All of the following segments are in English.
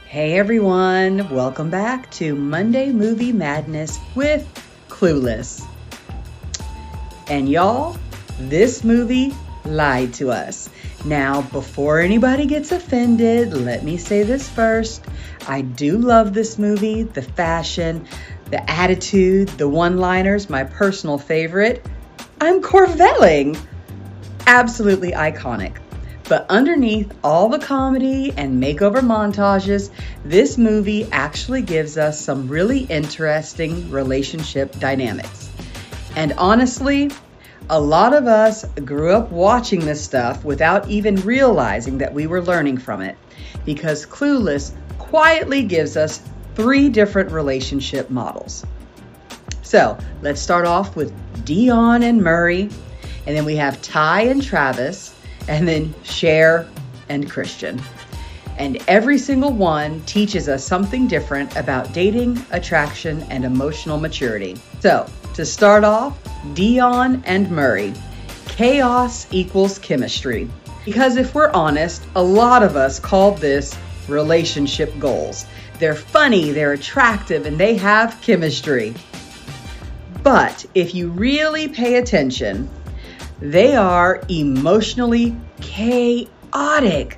Hey everyone, welcome back to Monday Movie Madness with Clueless. And y'all, this movie lied to us. Now, before anybody gets offended, let me say this first. I do love this movie, the fashion, the attitude, the one-liners, my personal favorite. I'm Corvelling. Absolutely iconic. But underneath all the comedy and makeover montages, this movie actually gives us some really interesting relationship dynamics. And honestly, a lot of us grew up watching this stuff without even realizing that we were learning from it, because Clueless quietly gives us 3 different relationship models. So let's start off with Dionne and Murray, and then we have Tai and Travis, and then Cher and Christian. And every single one teaches us something different about dating, attraction, and emotional maturity. So, to start off, Dionne and Murray. Chaos equals chemistry. Because if we're honest, a lot of us call this relationship goals. They're funny, they're attractive, and they have chemistry. But if you really pay attention, they are emotionally chaotic.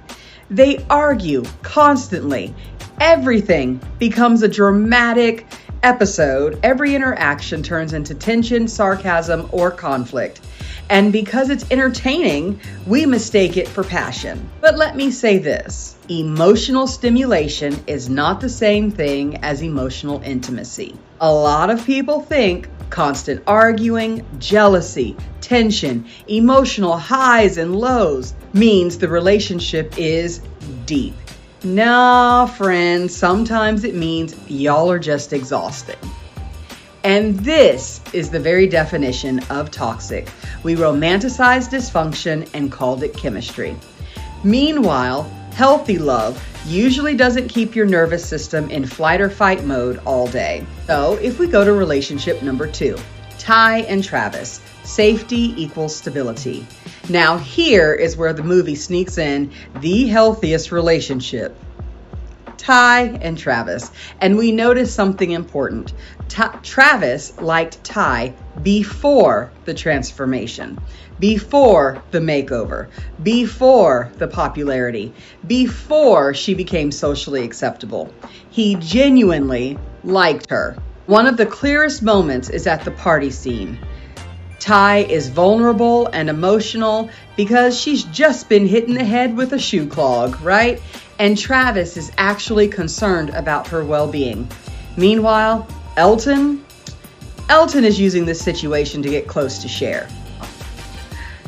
They argue constantly. Everything becomes a dramatic episode. Every interaction turns into tension, sarcasm, or conflict. And because it's entertaining, we mistake it for passion. But let me say this. Emotional stimulation is not the same thing as emotional intimacy. A lot of people think constant arguing, jealousy, tension, emotional highs and lows means the relationship is deep. Nah, friends, sometimes it means y'all are just exhausted. And this is the very definition of toxic. We romanticized dysfunction and called it chemistry. Meanwhile, healthy love usually doesn't keep your nervous system in flight or fight mode all day. So if we go to relationship number 2, Tai and Travis, safety equals stability. Now here is where the movie sneaks in the healthiest relationship. Tai and Travis. And we notice something important. Travis liked Tai before the transformation, before the makeover, before the popularity, before she became socially acceptable. He genuinely liked her. One of the clearest moments is at the party scene. Tai is vulnerable and emotional because she's just been hit in the head with a shoe clog, right? And Travis is actually concerned about her well-being. Meanwhile, Elton is using this situation to get close to Cher.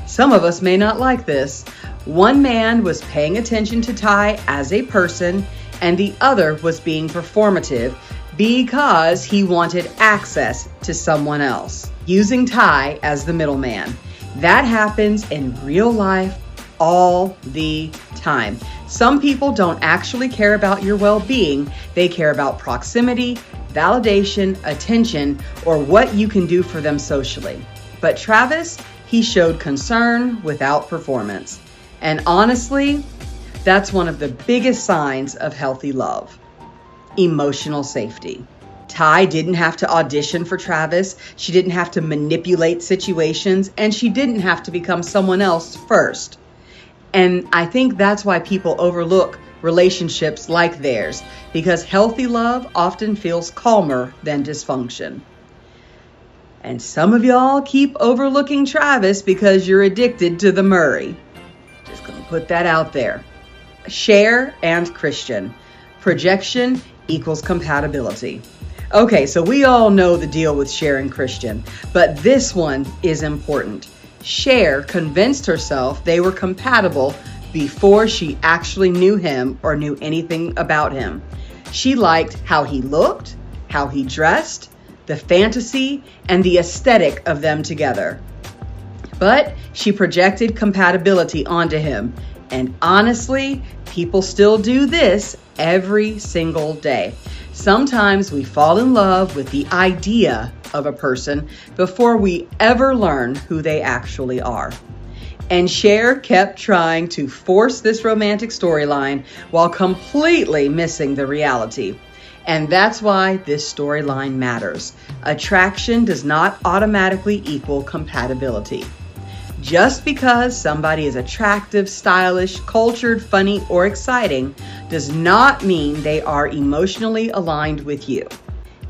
Some of us may not like this. One man was paying attention to Tai as a person, and the other was being performative because he wanted access to someone else, using Tai as the middleman. That happens in real life all the time. Some people don't actually care about your well-being. They care about proximity, validation, attention, or what you can do for them socially. But Travis, he showed concern without performance. And honestly, that's one of the biggest signs of healthy love. Emotional safety. Tai didn't have to audition for Travis. She didn't have to manipulate situations, and she didn't have to become someone else first. And I think that's why people overlook relationships like theirs, because healthy love often feels calmer than dysfunction. And some of y'all keep overlooking Travis because you're addicted to the Murray. Just gonna put that out there. Cher and Christian. Projection equals compatibility. Okay, so we all know the deal with Cher and Christian, but this one is important. Cher convinced herself they were compatible before she actually knew him or knew anything about him. She liked how he looked, how he dressed, the fantasy, and the aesthetic of them together. But she projected compatibility onto him. And honestly, people still do this every single day. Sometimes we fall in love with the idea of a person before we ever learn who they actually are. And Cher kept trying to force this romantic storyline while completely missing the reality. And that's why this storyline matters. Attraction does not automatically equal compatibility. Just because somebody is attractive, stylish, cultured, funny, or exciting does not mean they are emotionally aligned with you.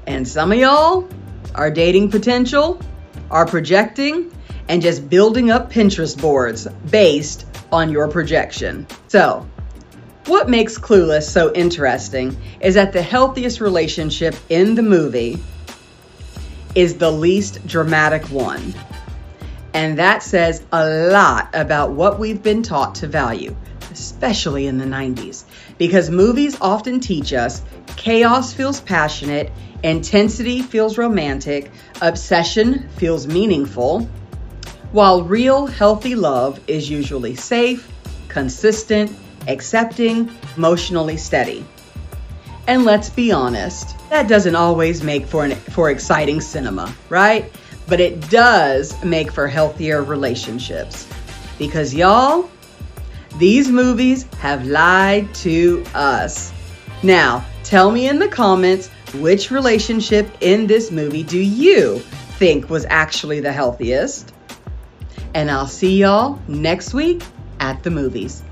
And some of y'all are dating potential, are projecting, and just building up Pinterest boards based on your projection. So, what makes Clueless so interesting is that the healthiest relationship in the movie is the least dramatic one. And that says a lot about what we've been taught to value, especially in the 90s. Because movies often teach us chaos feels passionate, intensity feels romantic, obsession feels meaningful, while real healthy love is usually safe, consistent, accepting, emotionally steady. And let's be honest, that doesn't always make for exciting cinema, right? But it does make for healthier relationships. Because y'all, these movies have lied to us. Now, tell me in the comments which relationship in this movie do you think was actually the healthiest? And I'll see y'all next week at the movies.